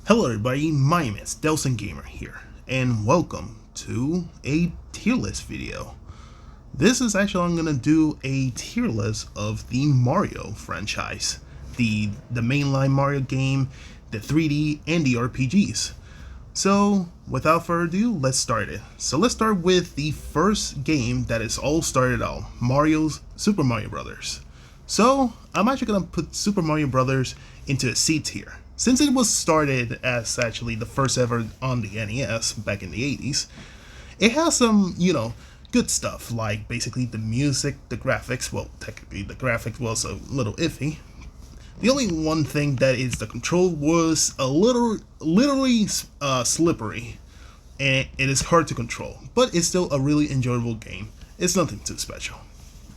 Hello everybody, my name is Delson Gamer here, and welcome to a tier list video. This is actually, I'm gonna do a tier list of the Mario franchise. The mainline Mario game, the 3D, and the RPGs. So, without further ado, let's start it. So let's start with the first game that is all started out, Super Mario Brothers. So, I'm actually gonna put Super Mario Brothers into a C tier. Since it was started as actually the first ever on the NES back in the 80s, it has some, good stuff, like basically the music, the graphics. Well, technically the graphics was a little iffy. The only one thing that is the control was a literally slippery, and it is hard to control, but it's still a really enjoyable game. It's nothing too special.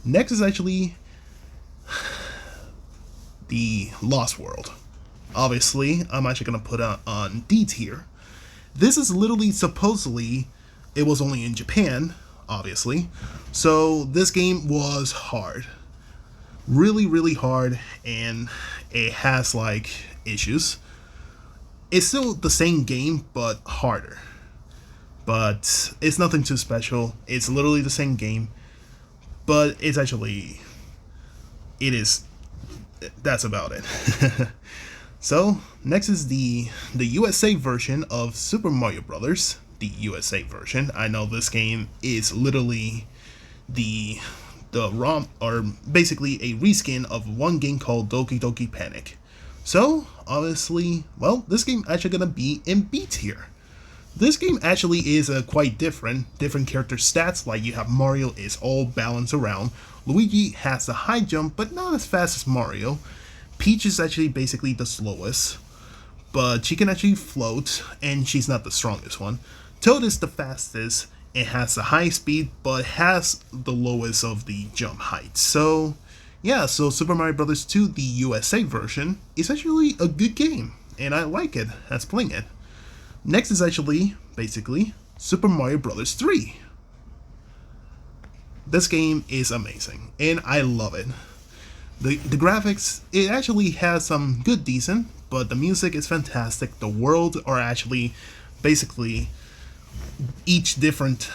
Next is actually the Lost World. Obviously, I'm actually going to put on D tier. This is literally, supposedly, it was only in Japan, obviously. So this game was hard. Really, really hard, and it has, issues. It's still the same game, but harder. But it's nothing too special. It's literally the same game, but it's actually... That's about it. So, next is the USA version of Super Mario Brothers. The USA version. I know this game is literally the ROM, or basically a reskin of one game called Doki Doki Panic. So, obviously, well, this game actually gonna be in B tier. This game actually is quite different character stats, like you have Mario is all balanced around, Luigi has the high jump but not as fast as Mario, Peach is actually basically the slowest, but she can actually float, and she's not the strongest one. Toad is the fastest, and has the high speed, but has the lowest of the jump height. So, yeah, so Super Mario Bros. 2, the USA version, is actually a good game, and I like it as playing it. Next is actually, basically, Super Mario Bros. 3. This game is amazing, and I love it. The graphics, it actually has some good decent, but the music is fantastic. The worlds are actually basically each different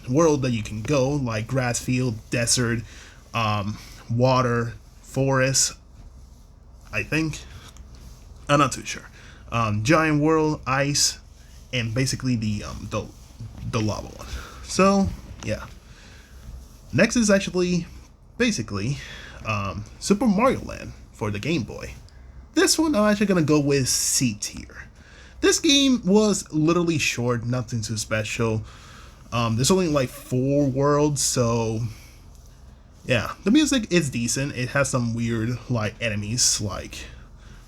world that you can go, like grass field, desert, water, forest, I think. I'm not too sure. Giant world, ice, and basically the lava one. So, yeah. Next is actually, basically, Super Mario Land for the Game Boy. This one I'm actually gonna go with C tier. This game was literally short, nothing too special. There's only like 4 worlds, so yeah. The music is decent. It has some weird enemies, like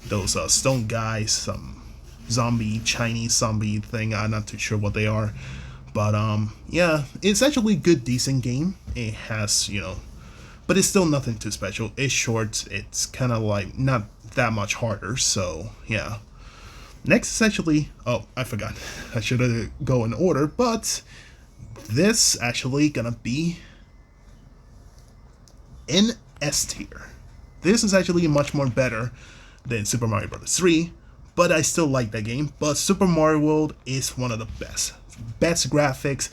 those stone guys, some Chinese zombie thing. I'm not too sure what they are. But yeah, it's actually a good, decent game. It has, but it's still nothing too special. It's short. It's kind of not that much harder. So yeah. Next is actually, oh, I forgot. I should have go in order, but this actually gonna be in S tier. This is actually much more better than Super Mario Bros. 3, but I still like that game. But Super Mario World is one of the best graphics.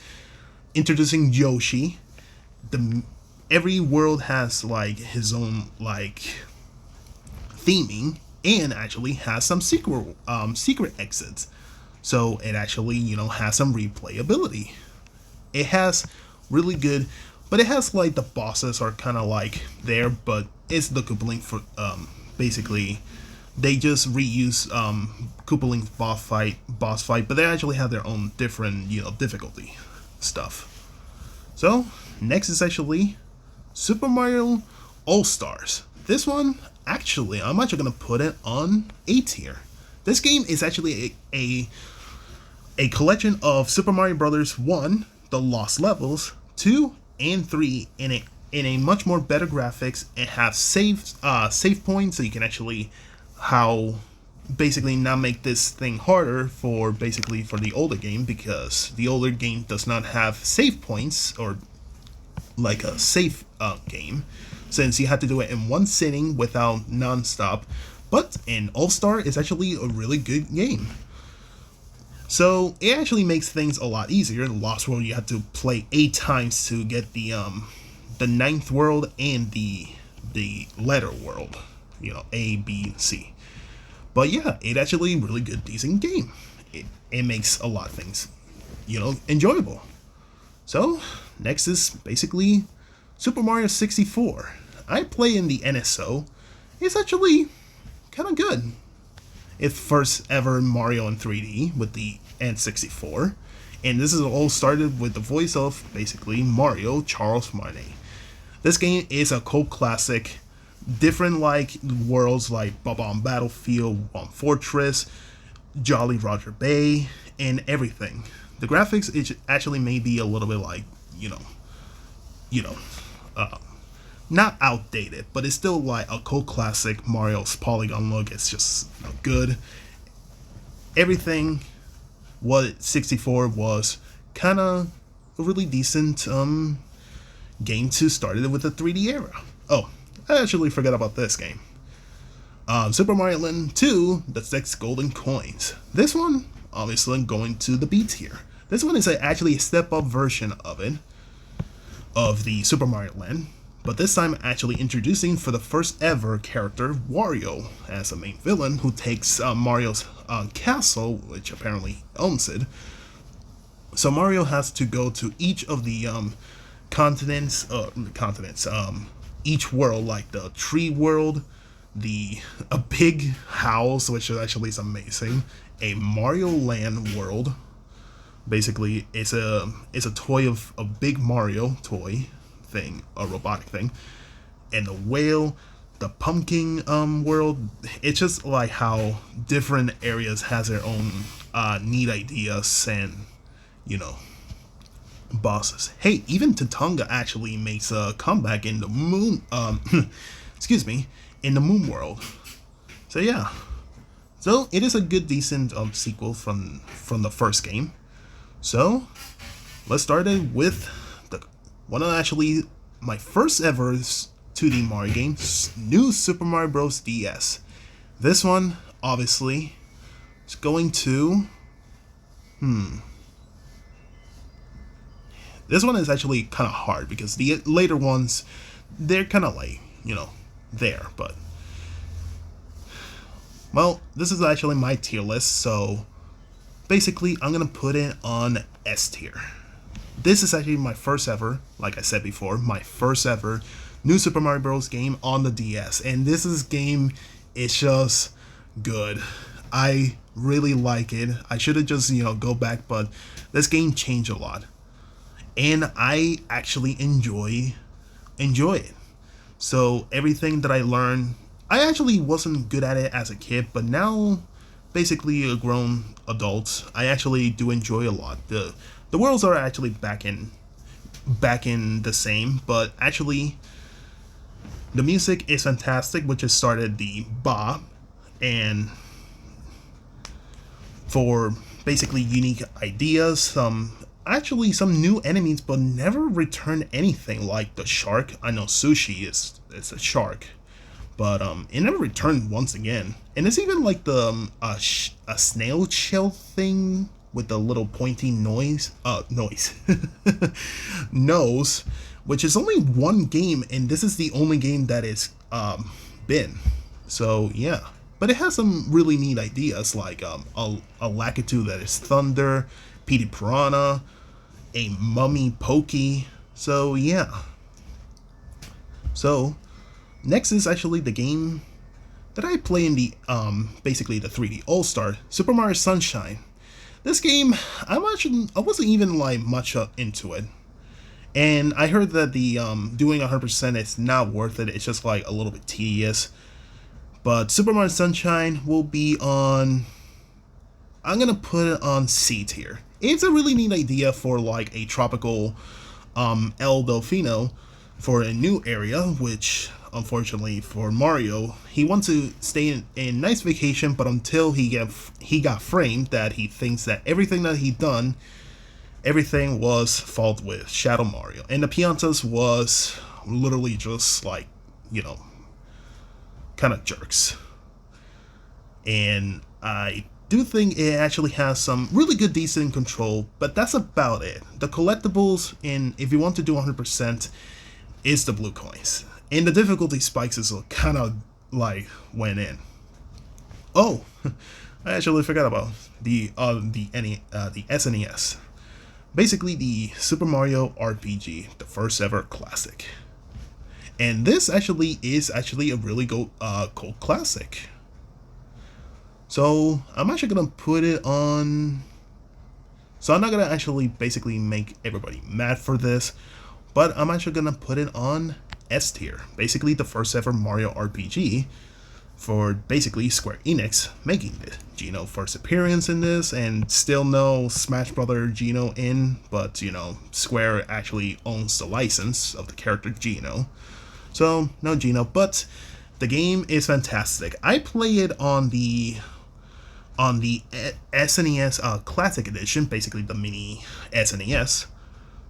Introducing Yoshi. Every world has his own theming, and actually has some secret exits. So it actually has some replayability. It has really good, but it has the bosses are kind of there, but it's the Koopa for basically. They just reuse Koopa Link's boss fight, but they actually have their own different, difficulty stuff. So, next is actually Super Mario All-Stars. This one, actually, I'm actually going to put it on A tier. This game is actually a collection of Super Mario Bros. 1, the Lost Levels, 2, and 3 in a much more better graphics, and have save points, so you can actually basically not make this thing harder for the older game, because the older game does not have save points or a safe game, since you have to do it in one sitting without non-stop. But in All-Star, it's actually a really good game. So it actually makes things a lot easier. In Lost World, you have to play 8 times to get the ninth world and the letter world. A, B, C. But yeah, it actually really good, decent game. It makes a lot of things, enjoyable. So next is basically Super Mario 64. I play in the NSO. It's actually kind of good. It's first ever Mario in 3D with the N64. And this is all started with the voice of basically Mario, Charles Martinet. This game is a cult classic. Different like worlds like Bob-omb Battlefield, Fortress, Jolly Roger Bay, and everything. The graphics it actually may be a little bit like not outdated, but it's still like a cult classic. Mario's polygon look, it's just good. Everything what 64 was kind of a really decent game to start it with the 3D era. Oh, I actually forgot about this game. Super Mario Land 2, the 6 golden coins. This one, obviously, going to the B tier. This one is actually a step-up version of it, of the Super Mario Land, but this time actually introducing for the first ever character, Wario, as a main villain who takes Mario's castle, which apparently owns it. So Mario has to go to each of the continents, each world, like the tree world, a big house, which actually is amazing, a Mario Land world. Basically, it's a toy of a big Mario toy thing, a robotic thing, and the whale, the pumpkin world. It's just like how different areas has their own neat ideas and bosses. Hey, even Tatonga actually makes a comeback in the moon. Excuse me, in the moon world. So yeah, so it is a good, decent sequel from the first game. So let's start it with the one of actually my first ever 2D Mario game, New Super Mario Bros. DS. This one obviously is going to This one is actually kind of hard because the later ones, they're kind of like, there, but well, this is actually my tier list, so basically I'm gonna put it on S tier. This is actually my first ever, like I said before, my first ever New Super Mario Bros. Game on the DS, and this game is just good. I really like it. I should have just go back, but this game changed a lot, and I actually enjoy it. So everything that I learned, I actually wasn't good at it as a kid, but now, basically a grown adult, I actually do enjoy a lot. The worlds are actually back in the same, but actually the music is fantastic, which has started the Bob, and for basically unique ideas, some new enemies, but never return anything like the shark. I know Sushi is a shark, but it never returned once again. And it's even like the a snail shell thing with the little pointy nose, which is only one game, and this is the only game that is been. So yeah, but it has some really neat ideas like a Lakitu that is thunder, Petey Piranha, a Mummy Pokey. So yeah. So next is actually the game that I play in the basically the 3D All-Star, Super Mario Sunshine. This game, I wasn't even like much into it, and I heard that the doing 100% is not worth it. It's just like a little bit tedious. But Super Mario Sunshine will be on. I'm gonna put it on C tier. It's a really neat idea for like a tropical El Delfino for a new area, which unfortunately for Mario, he wants to stay in a nice vacation, but until he got framed that he thinks that everything that he done, everything was fault with Shadow Mario, and the Piantas was literally just like kind of jerks. and I do think it actually has some really good decent control, but that's about it. The collectibles, in if you want to do 100%, is the blue coins, and the difficulty spikes is kind of like went in. Oh, I actually forgot about the SNES. Basically, the Super Mario RPG, the first ever classic. And this actually is actually a really cult classic. So I'm actually gonna put it on. So I'm not gonna actually basically make everybody mad for this, but I'm actually gonna put it on S tier. Basically, the first ever Mario RPG for basically Square Enix making it. Geno first appearance in this, and still no Smash Brother Geno in, but Square actually owns the license of the character Geno. So no Geno, but the game is fantastic. I play it on the SNES Classic Edition, basically the mini SNES.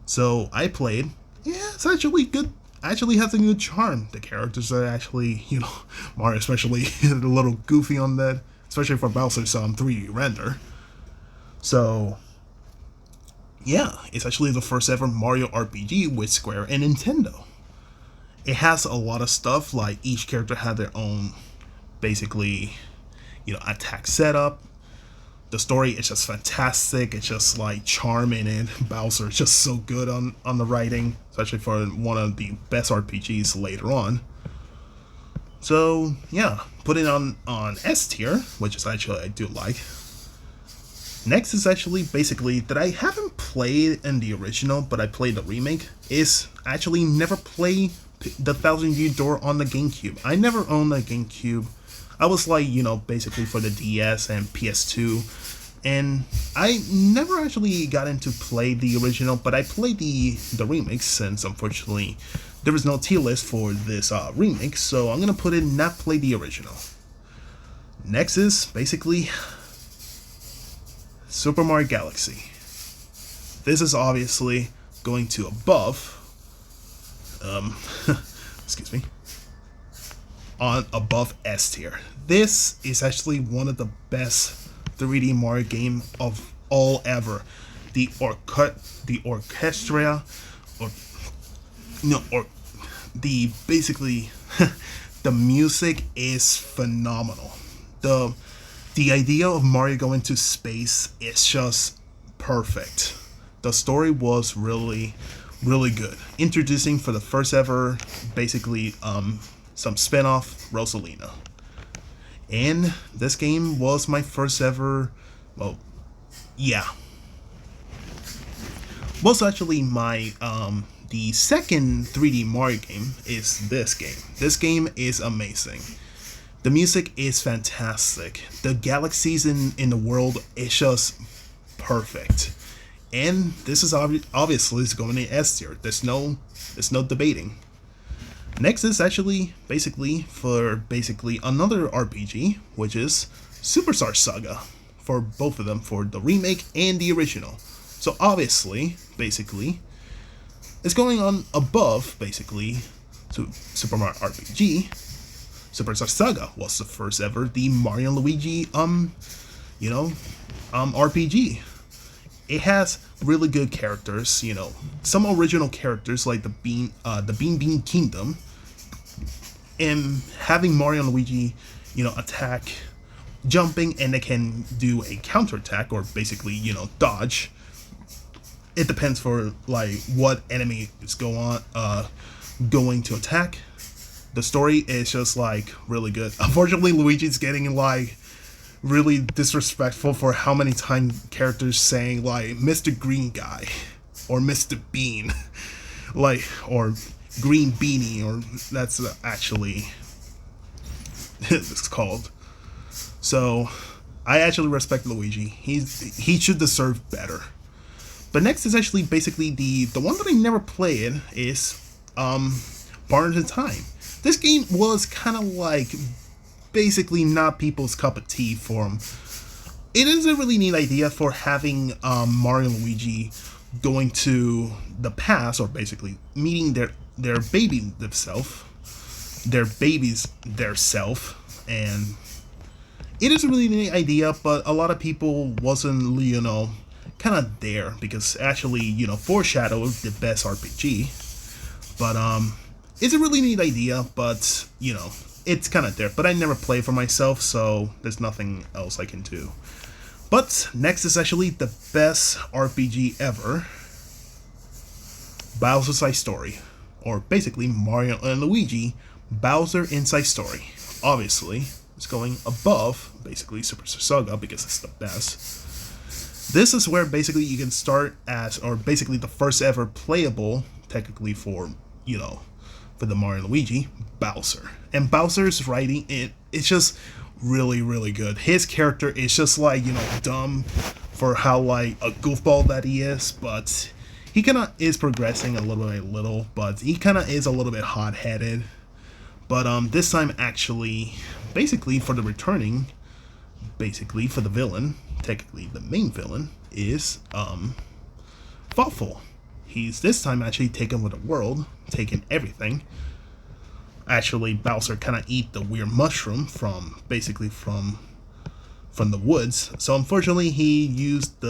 So I played. Yeah, it's actually good. Actually has a good charm. The characters are actually, Mario especially a little goofy on that, especially for Bowser's 3D render. So yeah, it's actually the first ever Mario RPG with Square and Nintendo. It has a lot of stuff, like each character had their own, basically, attack setup. The story is just fantastic. It's just like charming, and Bowser is just so good on the writing, especially for one of the best RPGs later on. So yeah, put it on S tier, which is actually I do like. Next is actually basically that I haven't played in the original, but I played the remake. Is actually never play the Thousand Year Door on the GameCube. I never owned a GameCube. I was like, basically for the DS and PS2, and I never actually got into play the original, but I played the remix, since unfortunately there was no tier list for this remake, so I'm gonna put it not play the original. Next is basically Super Mario Galaxy. This is obviously going to above, excuse me, on above S tier. This is actually one of the best 3D Mario game of all ever. The orchestra, or the basically the music is phenomenal. The idea of Mario going to space is just perfect. The story was really good. Introducing for the first ever, basically, some spin-off Rosalina. And this game was my first ever, well, yeah. Was actually my, the second 3D Mario game is this game. This game is amazing. The music is fantastic. The galaxies in the world is just perfect. And this is obviously going in S tier. There's no debating. Next is actually basically another RPG, which is Superstar Saga, for both of them, for the remake and the original. So obviously, basically, it's going on above basically to Super Mario RPG. Superstar Saga was the first ever the Mario and Luigi RPG. It has really good characters, some original characters like the Bean Kingdom, and having Mario and Luigi, attack, jumping, and they can do a counterattack or basically, dodge. It depends for like what enemy is going to attack. The story is just like really good. Unfortunately, Luigi's getting like really disrespectful for how many times characters saying like Mr. Green Guy or Mr. Bean, like, or Green Beanie, or that's actually it's called. So I actually respect Luigi. He should deserve better. But next is actually basically the one that I never played is Barnes in Time. This game was kind of like basically not people's cup of tea for them. It is a really neat idea for having Mario and Luigi going to the past, or basically meeting their babies their self, and It is a really neat idea, but a lot of people wasn't, kind of there because actually, Foreshadow is the best RPG. But it's a really neat idea, but it's kind of there. But I never play for myself, so there's nothing else I can do. But next is actually the best RPG ever, Bowser's Inside Story, or basically Mario and Luigi Bowser Inside Story. Obviously, it's going above basically Super Saga because it's the best. This is where basically you can start as, or basically the first ever playable, technically for for the Mario and Luigi, Bowser. And Bowser's writing it's just really, really good. His character is just like, dumb for how like a goofball that he is, but he kind of is progressing a little, but he kind of is a little bit hot-headed. But this time actually, basically for the returning, basically for the villain, technically the main villain, is thoughtful. He's this time actually taken with the world, taken everything. Actually, Bowser kind of eat the weird mushroom from the woods. So unfortunately, he used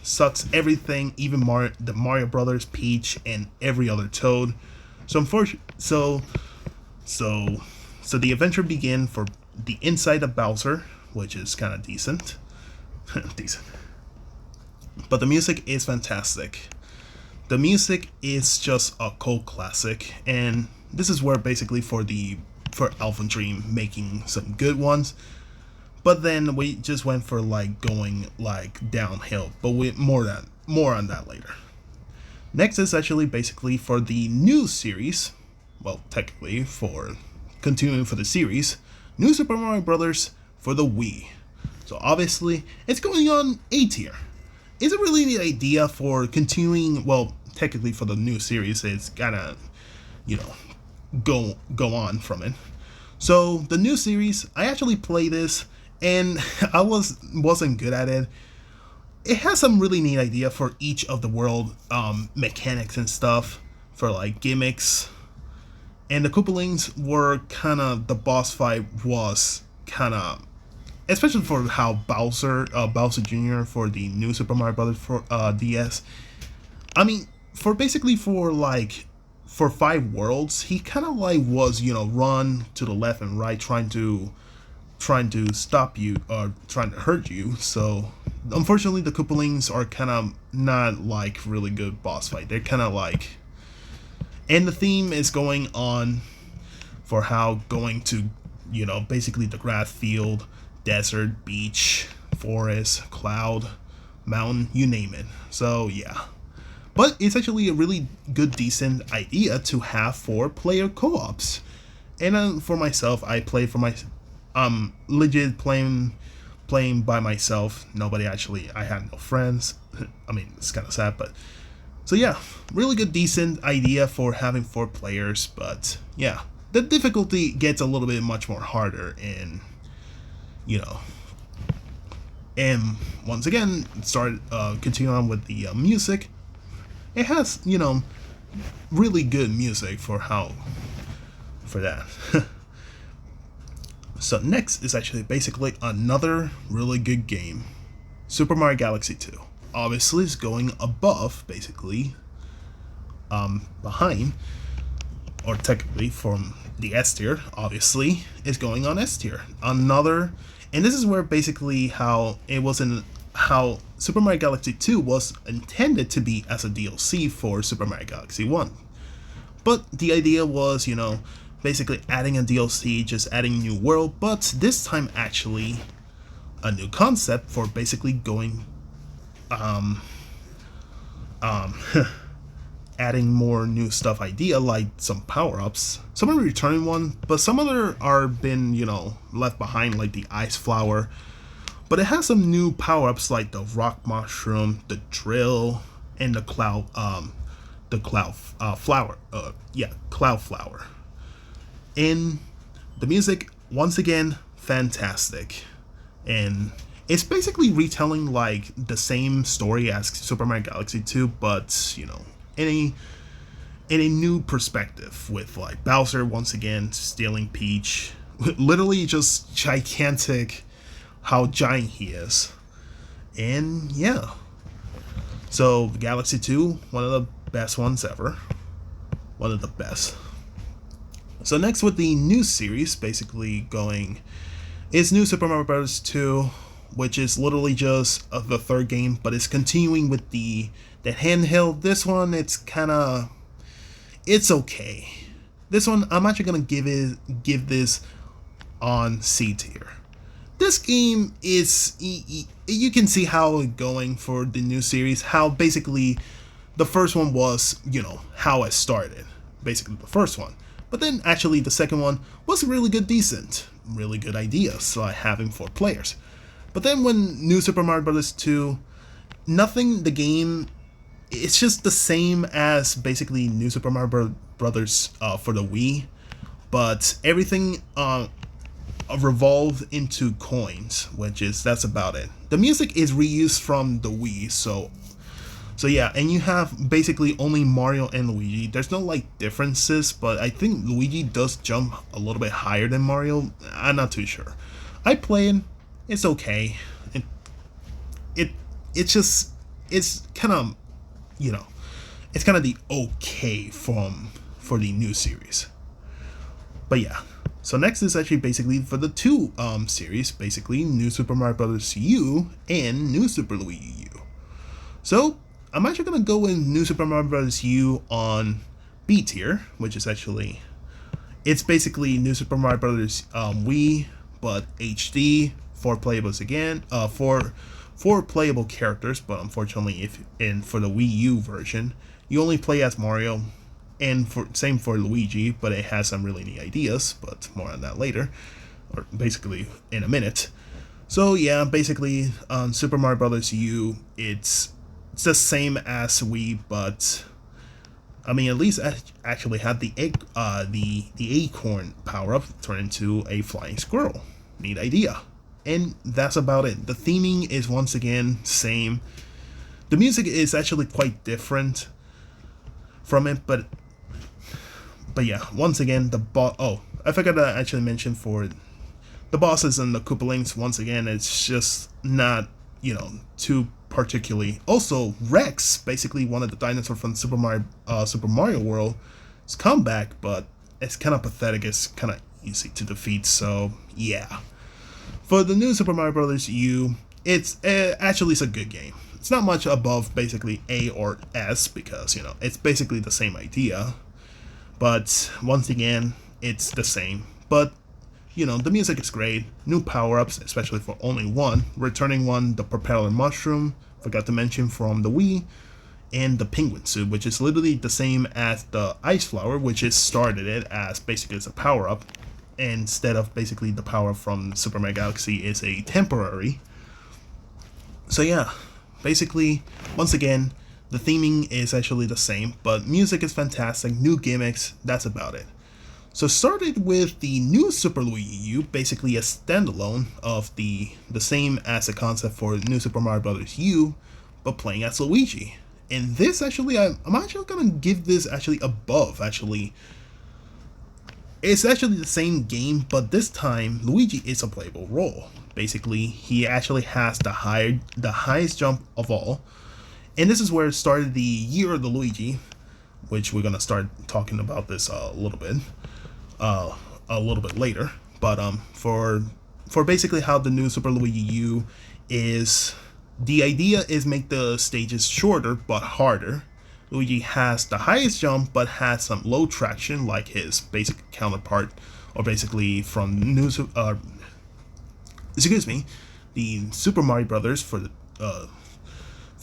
sucks everything, even the Mario Brothers, Peach, and every other Toad. So so the adventure began for the inside of Bowser, which is kind of decent, decent. But the music is fantastic. The music is just a cult classic, and this is where basically for Alpha Dream making some good ones. But then we just went for like going like downhill. But more on that later. Next is actually basically for the new series. Well, technically for continuing for the series, New Super Mario Brothers for the Wii. So obviously it's going on A tier. It's a really neat idea for continuing. Well, technically for the new series, it's gotta, go on from it. So the new series, I actually played this, and I wasn't good at it. It has some really neat idea for each of the world mechanics and stuff for like gimmicks. And the Koopalings were kind of, the boss fight was kind of, especially for how Bowser Jr. for the new Super Mario Brothers for DS. I mean, for 5 worlds, he kind of like was, run to the left and right, trying to stop you or trying to hurt you. So unfortunately, the Koopalings are kind of not like really good boss fight. They're kind of like, and the theme is going on for how going to, basically the grass field, desert, beach, forest, cloud, mountain, you name it. So yeah. But it's actually a really good, decent idea to have for player co-ops. And for myself, I play for my, legit playing by myself. I had no friends. I mean, it's kind of sad, but so yeah, really good, decent idea for having 4 players. But yeah, the difficulty gets a little bit much more harder, and and once again, continue on with the music. It has, really good music for that. So next is actually basically another really good game, Super Mario Galaxy 2. Obviously, it's going above, basically, behind, or technically from the S tier. Obviously, it's going on S tier. And this is where basically how Super Mario Galaxy 2 was intended to be as a DLC for Super Mario Galaxy 1. But the idea was, basically adding a DLC, just adding new world, but this time actually a new concept for basically going, adding more new stuff idea, like some power-ups. Some are returning one, but some other are been, left behind, like the ice flower. But it has some new power-ups like the rock mushroom, the drill, and the cloud flower. Cloud flower. And the music, once again, fantastic. And it's basically retelling like the same story as Super Mario Galaxy 2, but in a new perspective, with like Bowser once again stealing Peach, literally just gigantic how giant he is. And yeah. So Galaxy 2, one of the best ones ever. One of the best. So next with the new series, basically going is New Super Mario Bros. 2, which is literally just the third game, but it's continuing with the handheld. This one, it's okay. This one, I'm actually gonna give this on C tier. This game is, you can see how it's going for the new series, how basically the first one was, how it started, basically the first one. But then actually the second one was really good, decent, really good ideas, having 4 players. But then when New Super Mario Bros. 2, the game, it's just the same as basically New Super Mario Brothers for the Wii, but everything revolved into coins, that's about it. The music is reused from the Wii, so yeah, and you have basically only Mario and Luigi. There's no differences, but I think Luigi does jump a little bit higher than Mario. I'm not too sure. I played, it's okay. It's kind of, it's kind of the okay for the new series. But yeah. So next is actually basically for the 2 series, basically New Super Mario Bros. U and New Super Luigi U. So I'm actually gonna go with New Super Mario Bros. U on B tier, which is actually, it's basically New Super Mario Bros. Wii, but HD, 4 playables again, 4 playable characters, but unfortunately, for the Wii U version, you only play as Mario, and same for Luigi, but it has some really neat ideas, but more on that later, or basically in a minute. So yeah, basically, Super Mario Bros. U, it's the same as Wii, but I mean, at least I actually had the acorn power up turn into a flying squirrel. Neat idea. And that's about it. The theming is once again same. The music is actually quite different from it, but yeah, once again, the boss. Oh, I forgot to actually mention for the bosses and the Koopalings. Once again, it's just not too particularly. Also, Rex, basically one of the dinosaurs from Super Mario World, is come back, but it's kind of pathetic. It's kind of easy to defeat. So yeah, for the New Super Mario Bros. U, it's actually a good game. It's not much above basically A or S because it's basically the same idea. But once again, it's the same. But the music is great. New power-ups, especially for only one. Returning one, the propeller mushroom, forgot to mention, from the Wii, and the penguin suit, which is literally the same as the ice flower, which is started it as basically as a power-up, instead of basically the power from Super Mario Galaxy is a temporary. So yeah, basically, once again, the theming is actually the same, but music is fantastic, new gimmicks, that's about it. So started with the New Super Luigi U, basically a standalone of the same as a concept for New Super Mario Bros. U, but playing as Luigi. And this actually, I'm actually gonna give this actually above, actually. It's actually the same game, but this time Luigi is a playable role. Basically, he actually has the highest jump of all. And this is where it started the Year of the Luigi, which we're gonna start talking about this a little bit later. But for basically how the New Super Luigi U is, the idea is make the stages shorter but harder. Luigi has the highest jump but has some low traction like his basic counterpart, or basically from the Super Mario Brothers for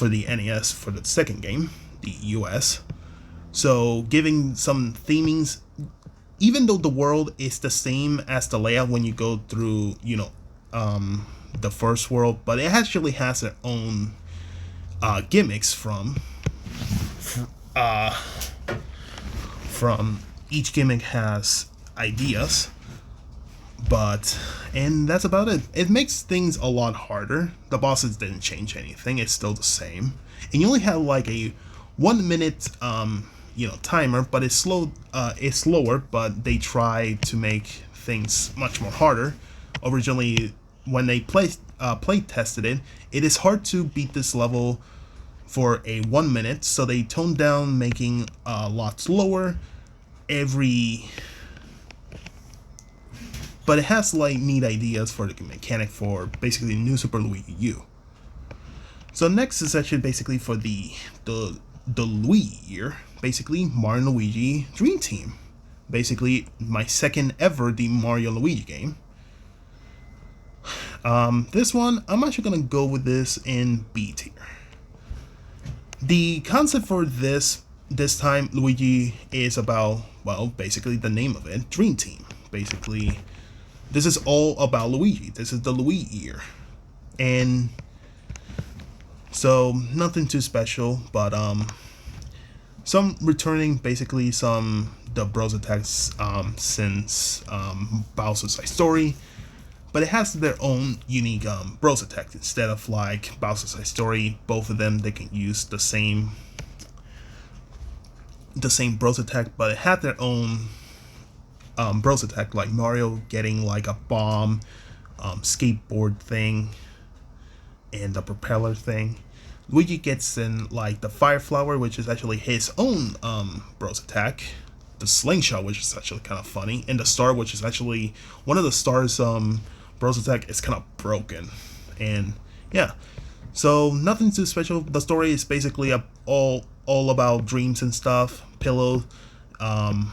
the NES for the second game, the US. So giving some themings, even though the world is the same as the layout when you go through, the first world, but it actually has their own gimmicks from each gimmick has ideas. And that's about it. It makes things a lot harder. The bosses didn't change anything. It's still the same. And you only have like a 1 minute, timer, but it's slower, but they try to make things much more harder. Originally, when they play tested it, it is hard to beat this level for a 1 minute, so they toned down, making a lot slower every. But it has like neat ideas for the mechanic for basically New Super Luigi U. So next is actually basically for the Luigi year, basically Mario and Luigi Dream Team. Basically my second ever the Mario Luigi game. This one, I'm actually gonna go with this in B tier. The concept for this time, Luigi, is about, well, basically the name of it, Dream Team. Basically, this is all about Luigi. This is the Luigi year. And so, nothing too special, but some returning, basically some the Bros attacks since Bowser's Side Story. But it has their own unique Bros attack. Instead of like Bowser's Side Story, both of them, they can use the same Bros attack, but it had their own Bros attack, like Mario getting like a bomb, skateboard thing, and the propeller thing. Luigi gets in like the Fire Flower, which is actually his own Bros attack. The Slingshot, which is actually kind of funny, and the Star, which is actually one of the Star's Bros attack is kind of broken. And yeah, so nothing too special. The story is basically all about dreams and stuff. Pillow, the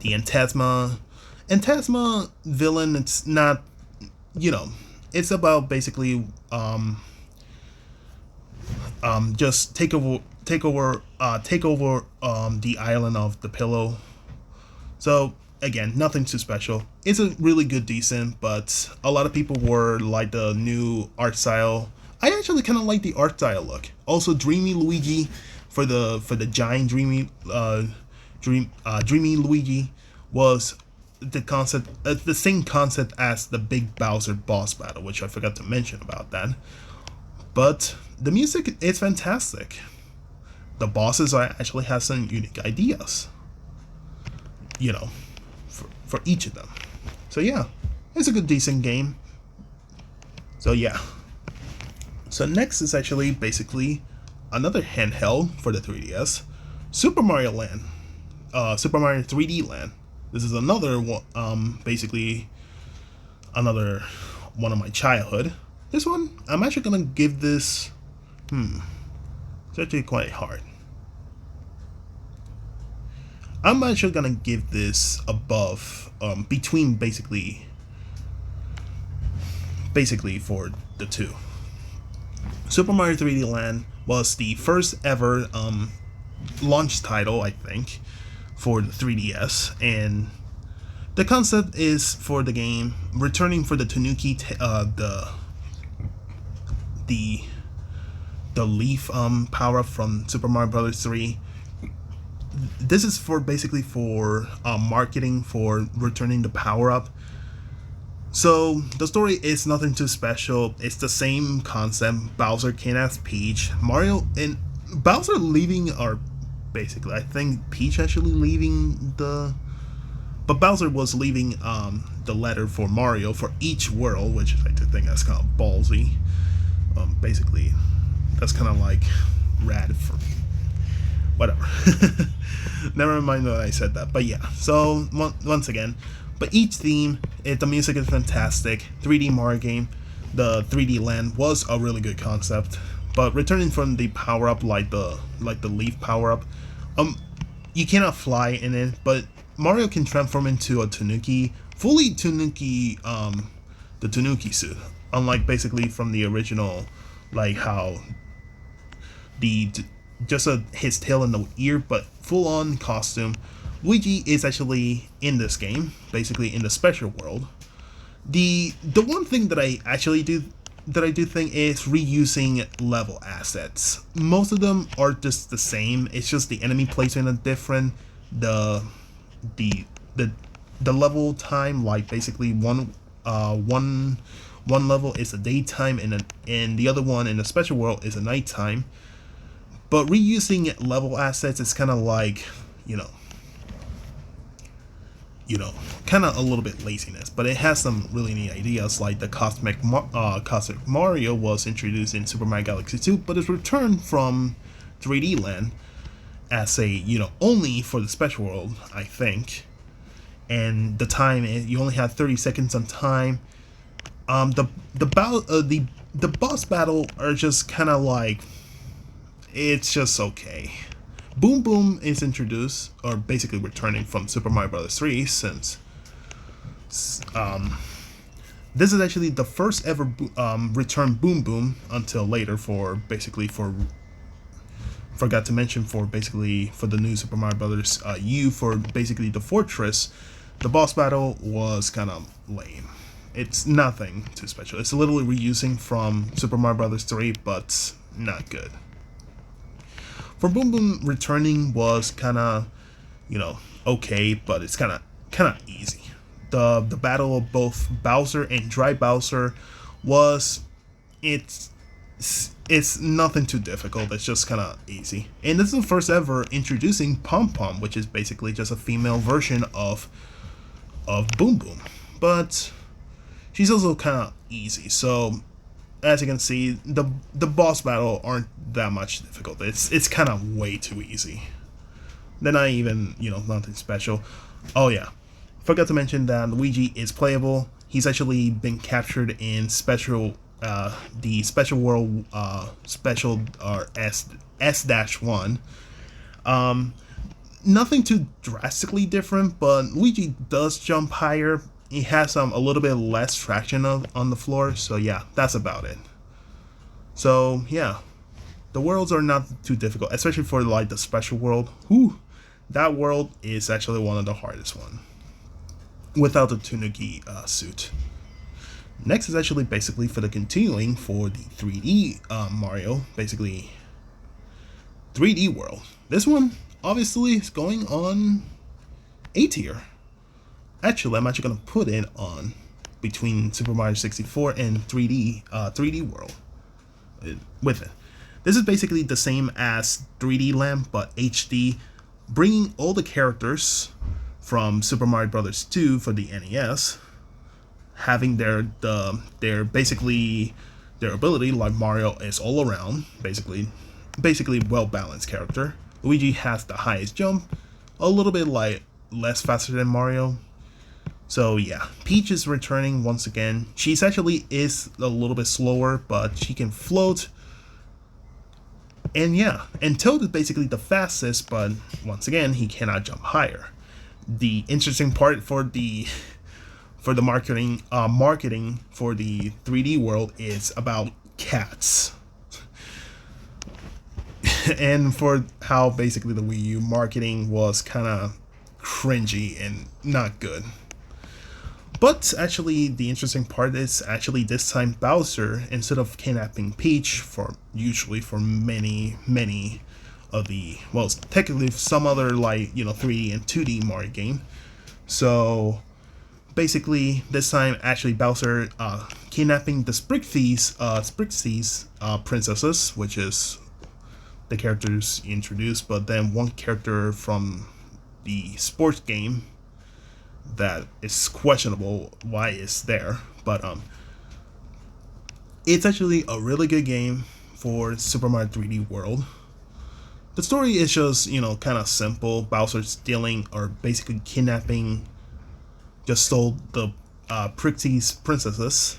Antasma villain. It's not, it's about basically just take over the island of the Pillow. So again, nothing too special. It's a really good decent, but a lot of people were like the new art style. I actually kind of like the art style look. Also, Dreamy Luigi for the giant Dreamy Luigi was the concept, the same concept as the Big Bowser boss battle, which I forgot to mention about that. But the music is fantastic. The bosses actually have some unique ideas, for each of them. So yeah, it's a good decent game. So yeah. So next is actually basically another handheld for the 3DS, Super Mario Land, Super Mario 3D Land. This is another one, basically another one of my childhood. This one, I'm actually gonna give this, it's actually quite hard. I'm actually gonna give this above, between basically for the two. Super Mario 3D Land was the first ever launch title, I think, for the 3DS, and the concept is for the game returning for the Tanuki, the leaf power up from Super Mario Bros. 3. This is for basically for marketing for returning the power up. So the story is nothing too special. It's the same concept. Bowser kidnaps Peach. Mario and Bowser leaving, or basically I think Peach actually leaving but Bowser was leaving the letter for Mario for each world, which I think that's kind of ballsy. Basically, that's kind of like rad for whatever. Never mind that I said that, but yeah. So once again, but each theme, the music is fantastic. 3D Mario game, the 3D Land was a really good concept. But returning from the power up, like the leaf power up, you cannot fly in it, but Mario can transform into a Tanuki, fully Tanuki, the Tanuki suit. Unlike basically from the original, like how his tail and the ear, but full on costume. Luigi is actually in this game, basically in the special world. The one thing that I actually do think is reusing level assets. Most of them are just the same. It's just the enemy placement is different. The level time, like basically one level is a daytime and the other one in the special world is a nighttime. But reusing level assets is kind of like, you know, kind of a little bit laziness, but it has some really neat ideas. Like the Cosmic Mario was introduced in Super Mario Galaxy 2, but it's returned from 3D Land as a, only for the special world, I think. And the time, you only have 30 seconds on time. The boss battle are just kind of like, it's just okay. Boom Boom is introduced, or basically returning from Super Mario Bros. 3, since this is actually the first ever return Boom Boom until later forgot to mention for the new Super Mario Brothers U for basically the fortress. The boss battle was kind of lame. It's nothing too special. It's literally reusing from Super Mario Bros. 3, but not good. For Boom Boom, returning was kind of, okay, but it's kind of easy. The battle of both Bowser and Dry Bowser it's nothing too difficult. It's just kind of easy. And this is the first ever introducing Pom Pom, which is basically just a female version of Boom Boom, but she's also kind of easy. So as you can see, the boss battle aren't that much difficult. It's kind of way too easy. They're not even, nothing special. Oh yeah, forgot to mention that Luigi is playable. He's actually been captured in the special world special or S-1. Nothing too drastically different, but Luigi does jump higher. He has a little bit less traction on the floor, so yeah, that's about it. So yeah, the worlds are not too difficult, especially for like the special world. Whew, that world is actually one of the hardest one, without the Tanuki suit. Next is actually basically for the continuing for the 3D Mario, basically 3D world. This one obviously is going on A tier. Actually, I'm actually going to put it on between Super Mario 64 and 3D World with it. This is basically the same as 3D Land, but HD, bringing all the characters from Super Mario Bros. 2 for the NES, having their basically their ability, like Mario is all around, basically well balanced character. Luigi has the highest jump, a little bit like less faster than Mario. So yeah, Peach is returning once again. She's actually is a little bit slower, but she can float. And yeah, and Toad is basically the fastest, but once again, he cannot jump higher. The interesting part for the marketing for the 3D world is about cats. And for how basically the Wii U marketing was kind of cringy and not good. But actually, the interesting part is actually this time Bowser, instead of kidnapping Peach usually for many of the, well, technically some other 3D and 2D Mario game. So basically, this time actually Bowser kidnapping the Sprixie's princesses, which is the characters introduced, but then one character from the sports game that is questionable why it's there, but it's actually a really good game for Super Mario 3D World. The story is just, kind of simple. Bowser stealing, or basically kidnapping, just stole the Prixie's princesses.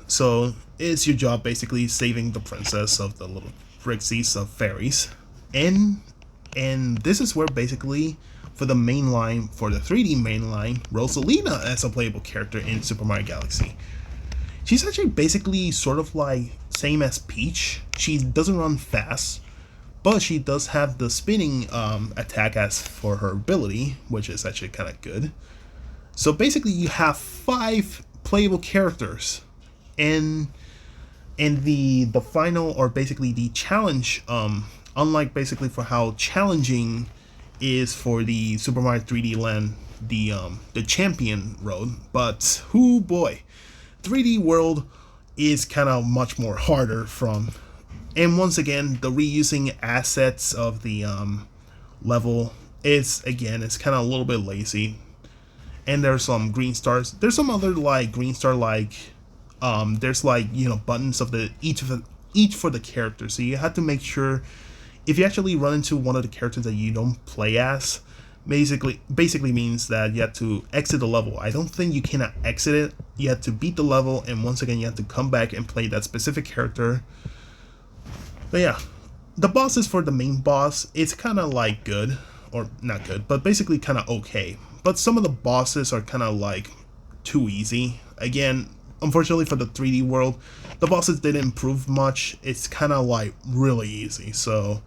So it's your job basically saving the princess of the little Prixies of fairies. And this is where basically for the main line, for the 3D main line, Rosalina as a playable character in Super Mario Galaxy. She's actually basically sort of like same as Peach. She doesn't run fast, but she does have the spinning attack as for her ability, which is actually kind of good. So basically you have 5 playable characters, and the final, or basically the challenge, unlike basically for how challenging is for the Super Mario 3D Land, the champion road, but whoo boy, 3D World is kind of much more harder from. And once again, the reusing assets of the level is, again, it's kind of a little bit lazy. and there's some green stars. There's some other like green star like there's like, you know, buttons of the each for the character. So you have to make sure if you actually run into one of the characters that you don't play as, basically means that you have to exit the level. I don't think you cannot exit it. You have to beat the level, and once again you have to come back and play that specific character. But yeah, the bosses for the main boss, it's kind of like good, or not good, but basically kind of okay. But some of the bosses are kind of like too easy. Again, unfortunately for the 3D world, the bosses didn't improve much. It's kind of like really easy. So,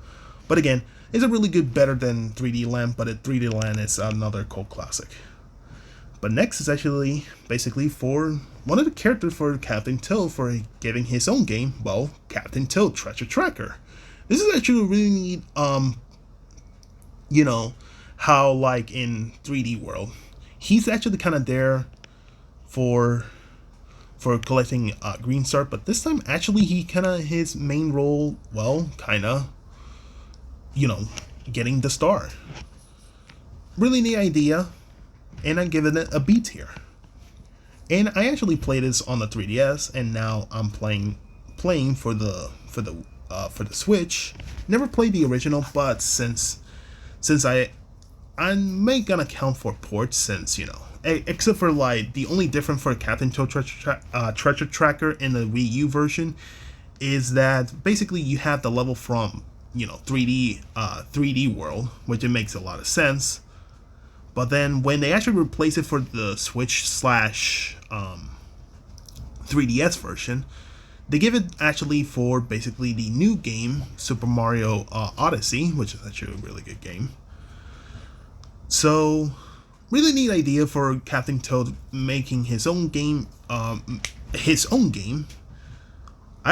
but again, it's a really good, better than 3D Land, but 3D Land is another cult classic. But next is actually basically for one of the characters for Captain Toad for giving his own game, well, Captain Toad Treasure Tracker. This is actually really neat, you know, how like in 3D world, he's actually kind of there for collecting green star, but this time actually he kind of, his main role, well, kind of, you know, getting the star. Really neat idea, and I'm giving it a B tier. And I actually played this on the 3DS, and now I'm playing for the Switch. Never played the original, but since I'm gonna count for ports, since, you know, except for like the only difference for Captain Toad Treasure Tracker in the Wii U version is that basically you have the level from, you know, 3D world, which it makes a lot of sense. But then when they actually replace it for the Switch slash 3DS version, they give it actually for basically the new game, Super Mario Odyssey, which is actually a really good game. So, really neat idea for Captain Toad making his own game. I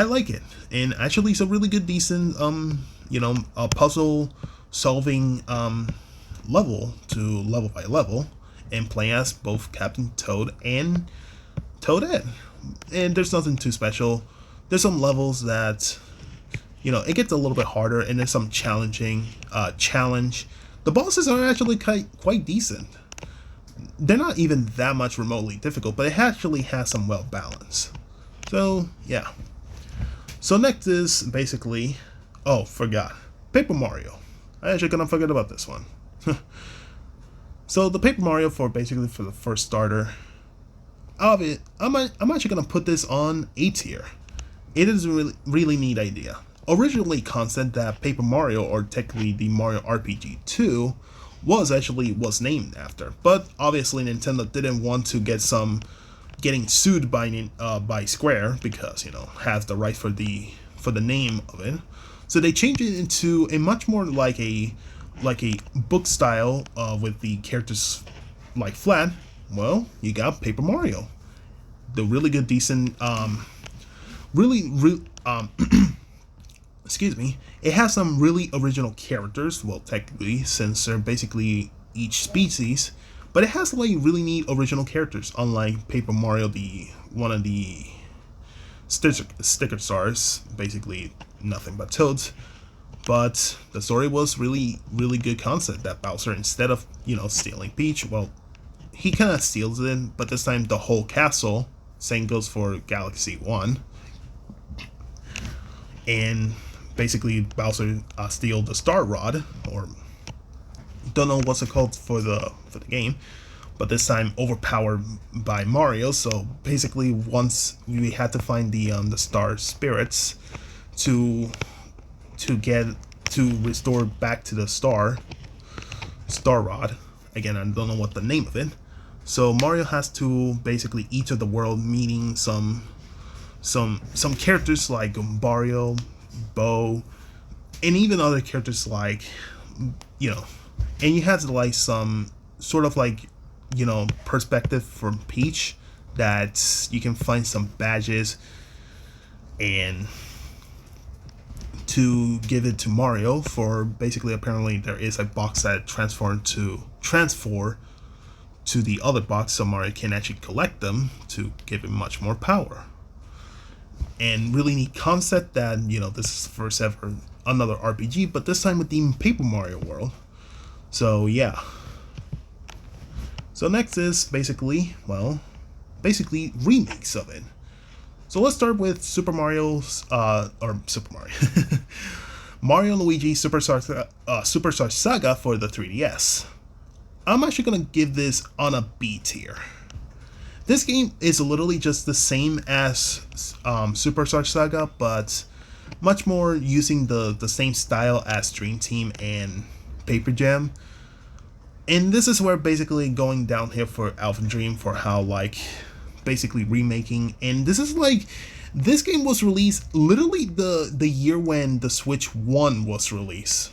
like it, and actually it's a really good, decent, you know, a puzzle solving level by level, and play as both Captain Toad and Toadette. And there's nothing too special. There's some levels that, you know, it gets a little bit harder, and there's some challenge. The bosses are actually quite decent. They're not even that much remotely difficult, but it actually has some well balance. So yeah. So next is basically, oh, forgot, Paper Mario. I actually gonna forget about this one. So the Paper Mario for the first starter of it, I'm actually gonna put this on A tier. It is a really neat idea. Originally concept that Paper Mario, or technically the Mario RPG 2, was named after, but obviously Nintendo didn't want to getting sued by Square, because, you know, has the right for the name of it. So they changed it into a much more like a book style, with the characters like flat. Well, you got Paper Mario, the really good, decent, excuse me, it has some really original characters, well, technically, since they're basically each species, but it has like really neat original characters, unlike Paper Mario, one of the sticker stars, basically nothing but toads. But the story was really good concept, that Bowser, instead of, you know, stealing Peach, well, he kind of steals it, but this time the whole castle. Same goes for Galaxy 1. And basically Bowser steal the Star Rod, or don't know what's it called for the game, but this time overpowered by Mario. So basically, once we had to find the Star Spirits to restore back to the Star Rod. Again, I don't know what the name of it. So Mario has to basically each of the world meeting some characters like Mario, Bo, and even other characters like, you know, and you have to like some sort of like, you know, perspective from Peach, that you can find some badges and to give it to Mario for basically, apparently there is a box that transfer to the other box, so Mario can actually collect them to give him much more power. And really neat concept that, you know, this is the first ever another RPG, but this time with the Paper Mario world. So yeah. So next is basically, well, basically remakes of it. So let's start with Super Mario's, or Super Mario, Mario and Luigi Superstar Saga for the 3DS. I'm actually gonna give this on a B tier. This game is literally just the same as Superstar Saga, but much more using the same style as Dream Team and Paper Jam. And this is where basically going downhill for Alpha Dream for how like basically remaking. And this is like this game was released literally the year when the Switch 1 was released.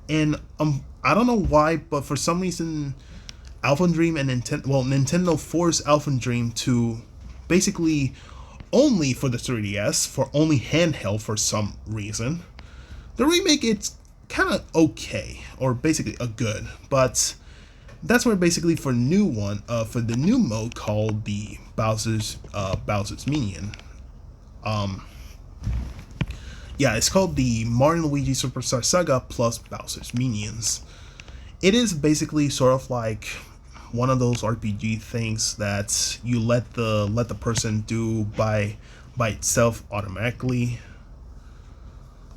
And I don't know why, but for some reason Alpha Dream and Nintendo forced Alpha Dream to basically only for the 3DS, for only handheld for some reason. The remake, it's kind of okay, or basically a good, but that's where basically for the new mode called the Bowser's Minion. Yeah, it's called the Mario & Luigi Superstar Saga plus Bowser's Minions. It is basically sort of like one of those RPG things that you let the person do by itself automatically.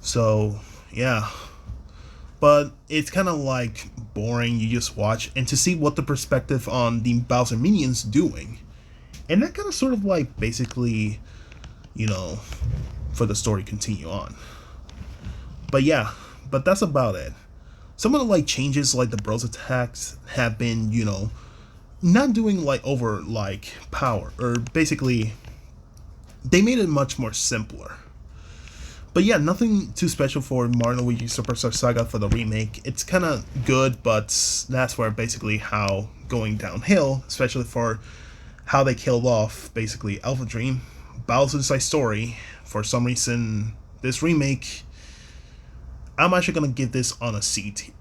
So yeah, but it's kind of like boring. You just watch and to see what the perspective on the Bowser Minions doing, and that kind of sort of like basically, you know, for the story continue on. But yeah, but that's about it. Some of the like changes like the bros attacks have been, you know, not doing like over like power, or basically they made it much more simpler. But yeah, nothing too special for Mario & Luigi Superstar Saga for the remake. It's kind of good, but that's where basically how going downhill, especially for how they killed off basically Alpha Dream, Bowser's Side Story. For some reason, this remake, I'm actually gonna give this on a C tier.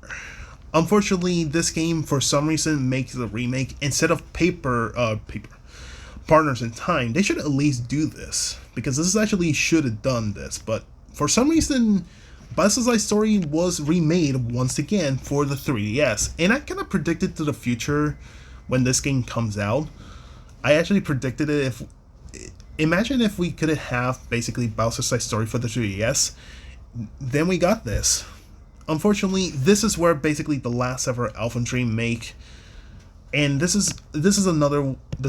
Unfortunately, this game for some reason makes the remake instead of Partners in Time. They should at least do this because this actually should have done this, but for some reason, Bowser's Side Story was remade once again for the 3DS, and I kind of predicted to the future when this game comes out. I actually predicted it if. Imagine if we could have basically Bowser's Side Story for the 3DS, then we got this. Unfortunately, this is where basically the last ever Alpha Dream make, and this is the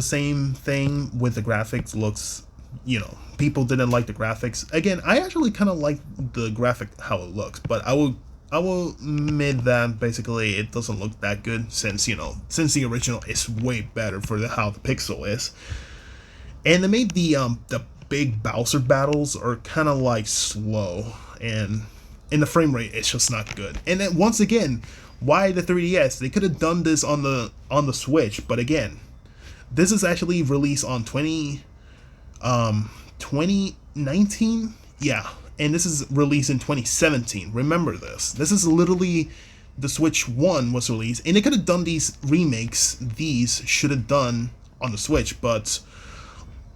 same thing with the graphics. Looks, you know, people didn't like the graphics. Again, I actually kind of like the graphic how it looks, but I will admit that basically it doesn't look that good since the original is way better for how the pixel is. And they made the big Bowser battles are kind of like slow, and in the frame rate it's just not good. And then once again, why the 3DS? They could have done this on the Switch, but again, this is actually released on 2019, yeah, and this is released in 2017. Remember this. This is literally the Switch 1 was released, and they could have done these remakes. These should have done on the Switch, but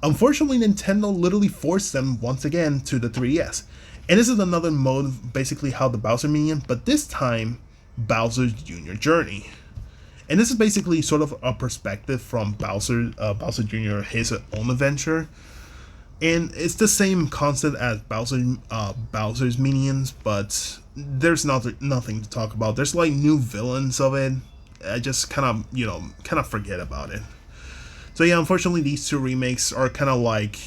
unfortunately, Nintendo literally forced them once again to the 3DS. And this is another mode, basically how the Bowser Minion, but this time, Bowser's Jr. Journey. And this is basically sort of a perspective from Bowser Jr., his own adventure. And it's the same concept as Bowser's Minions, but there's nothing to talk about. There's like new villains of it. I just kind of forget about it. So yeah, unfortunately, these two remakes are kind of like,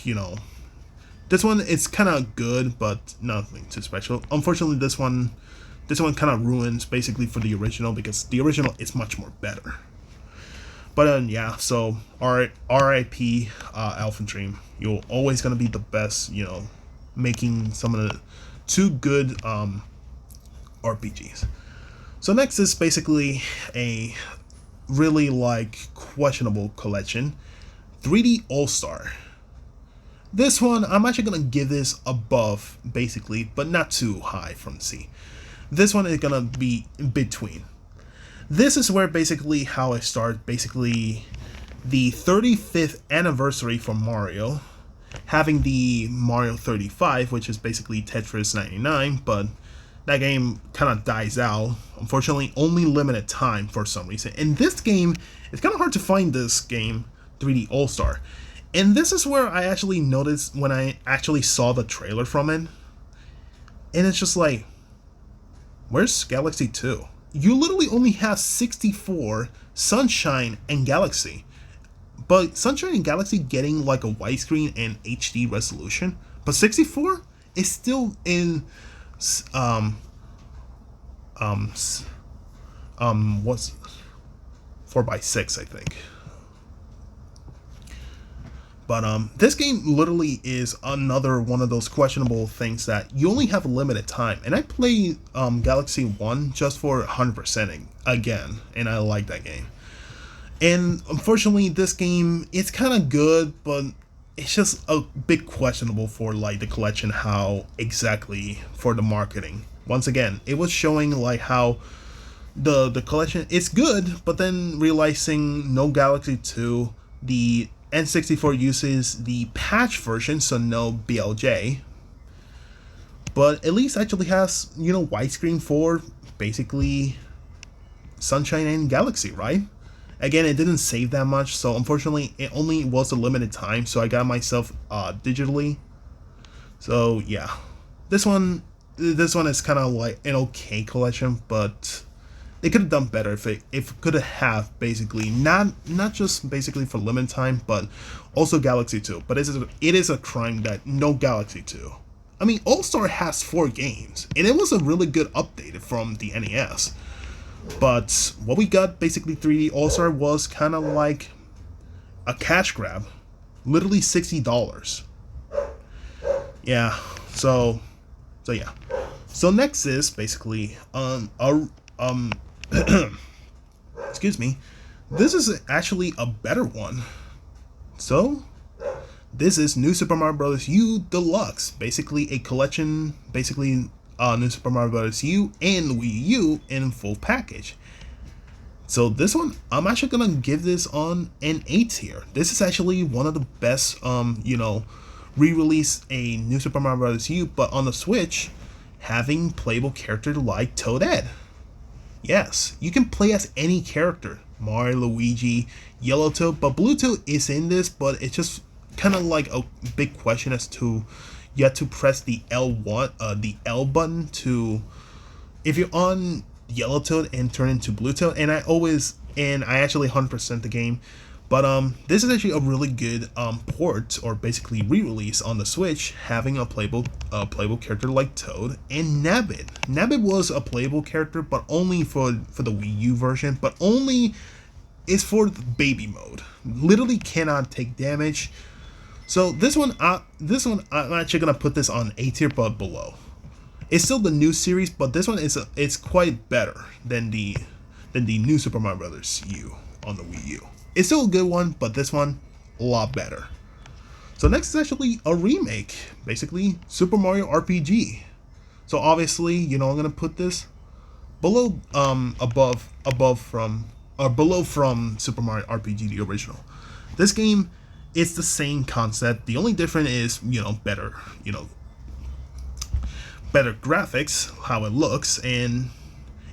this one it's kind of good, but nothing too special. Unfortunately, this one kind of ruins basically for the original because the original is much more better. But yeah, so R.I.P. Alpha Dream. You're always gonna be the best, making some of the two good RPGs. So next is basically a really questionable collection, 3D All-Star. This one I'm actually gonna give this above basically, but not too high from C. This one is gonna be in between. This is where basically how I start basically the 35th anniversary for Mario, having the Mario 35, which is basically Tetris 99, but that game kind of dies out. Unfortunately, only limited time for some reason. In this game, it's kind of hard to find this game, 3D All Star. And this is where I actually noticed when I actually saw the trailer from it. And it's just like, where's Galaxy 2? You literally only have 64, Sunshine, and Galaxy. But Sunshine and Galaxy getting like a widescreen and HD resolution. But 64 is still in what's 4x6, I think. But this game literally is another one of those questionable things that you only have a limited time. And I played Galaxy 1 just for 100%ing again, and I like that game. And unfortunately, this game, it's kind of good, but it's just a bit questionable for like the collection, how exactly for the marketing. Once again, it was showing like how the collection is good, but then realizing no Galaxy 2, the N64 uses the patch version, so no BLJ, but at least actually has, you know, widescreen for basically Sunshine and Galaxy, right? Again, it didn't save that much, so unfortunately it only was a limited time, so I got myself digitally. So yeah, this one is kind of like an okay collection, but they could have done better if it could have basically not just basically for limited time, but also Galaxy 2. But it is a crime that no Galaxy 2. I mean, All Star has 4 games, and it was a really good update from the NES. But what we got, basically 3D All Star, was kind of like a cash grab, literally $60. Yeah, so yeah. So next is basically excuse me. This is actually a better one. So this is New Super Mario Bros. U Deluxe, basically a collection, basically New Super Mario Bros. U and Wii U in full package. So this one, I'm actually gonna give this on an 8 tier. This is actually one of the best, re-release a New Super Mario Bros. U, but on the Switch, having playable character like Toadette. Yes, you can play as any character, Mario, Luigi, Yellow Toad, but Blue Toad is in this, but it's just kind of like a big question as to you have to press the the L button to, if you're on Yellow Toad and turn into Blue Toad, and I actually 100% the game, but this is actually a really good port, or basically re-release on the Switch, having a playable character like Toad and Nabbit. Nabbit was a playable character, but only for the Wii U version, but only is for the baby mode. Literally cannot take damage. So this one I'm actually gonna put this on A tier, but below. It's still the new series, but this one it's quite better than the New Super Mario Bros. U on the Wii U. It's still a good one, but this one a lot better. So next is actually a remake, basically Super Mario RPG. So obviously, you know, I'm gonna put this below, below from Super Mario RPG the original. This game, it's the same concept. The only difference is, better graphics, how it looks, and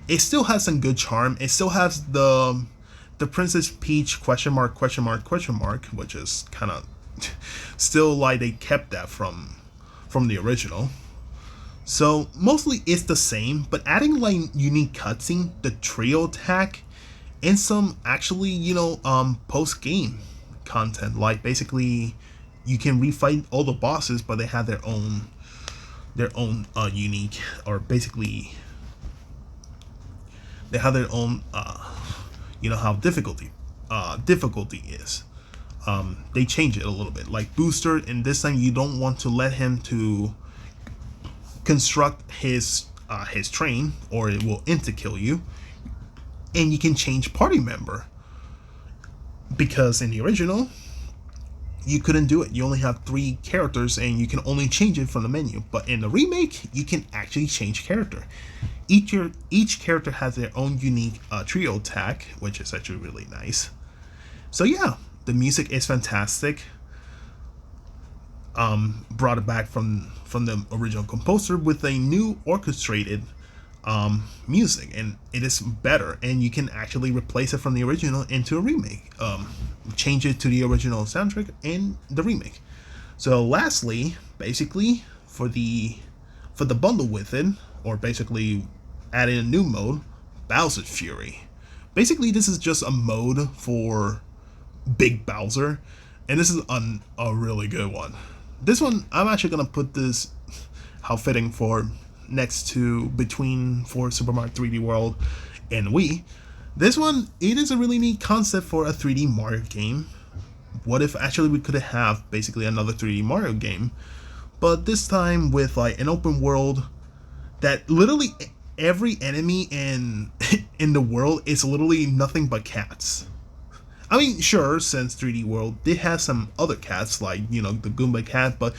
it still has some good charm. It still has the Princess Peach question mark, which is kind of still like they kept that from the original. So mostly it's the same, but adding like unique cutscene, the trio attack, and some actually post game content, like basically you can refight all the bosses, but they have their own unique, or basically they have their own how difficulty is. They change it a little bit, like Booster, and this time you don't want to let him to construct his train, or it will insta-kill you. And you can change party member, because in the original you couldn't do it. You only have 3 characters and you can only change it from the menu. But in the remake, you can actually change character. Each character has their own unique trio attack, which is actually really nice. So yeah, the music is fantastic. Brought it back from the original composer with a new orchestrated music, and it is better, and you can actually replace it from the original into a remake, change it to the original soundtrack in the remake. So lastly, basically for the bundle with it, or basically adding a new mode, Bowser Fury. Basically, this is just a mode for Big Bowser, and this is a really good one. This one, I'm actually gonna put this, how fitting, for next to between for Super Mario 3D World and Wii. This one, it is a really neat concept for a 3D Mario game. What if actually we could have basically another 3D Mario game, but this time with like an open world that literally every enemy in in the world is literally nothing but cats. I mean, sure, since 3D World did have some other cats, like, you know, the Goomba cat, but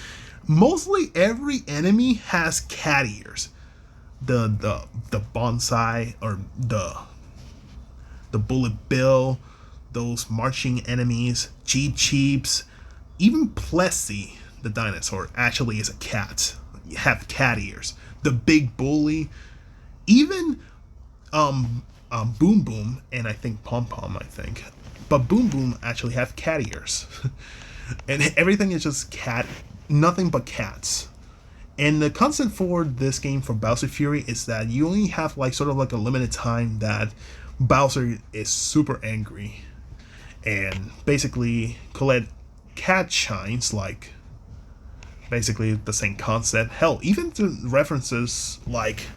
mostly every enemy has cat ears. The bonsai, or the bullet bill, those marching enemies, Cheep Cheeps, even Plessy, the dinosaur, actually is a cat. You have cat ears. The big bully, even Boom Boom, and I think Pom Pom, I think. But Boom Boom actually have cat ears. And everything is just cat, nothing but cats. And the concept for this game, for Bowser Fury, is that you only have like sort of like a limited time that Bowser is super angry. And basically collect cat shines, like basically the same concept. Hell, even to references like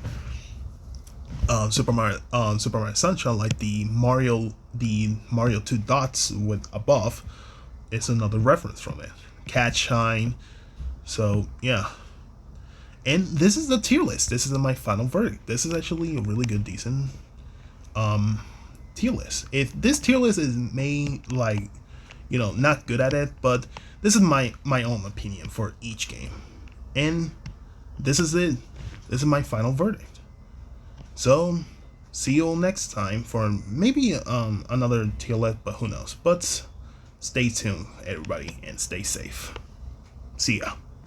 Super Mario Sunshine, like the Mario 2 dots with above, it's another reference from it. Cat shine. So yeah. And this is the tier list. This is my final verdict. This is actually a really good, decent tier list. If this tier list is made like, you know, not good at it, but this is my own opinion for each game. And this is it. This is my final verdict. So, see you all next time for maybe another tier list, but who knows. But stay tuned, everybody, and stay safe. See ya.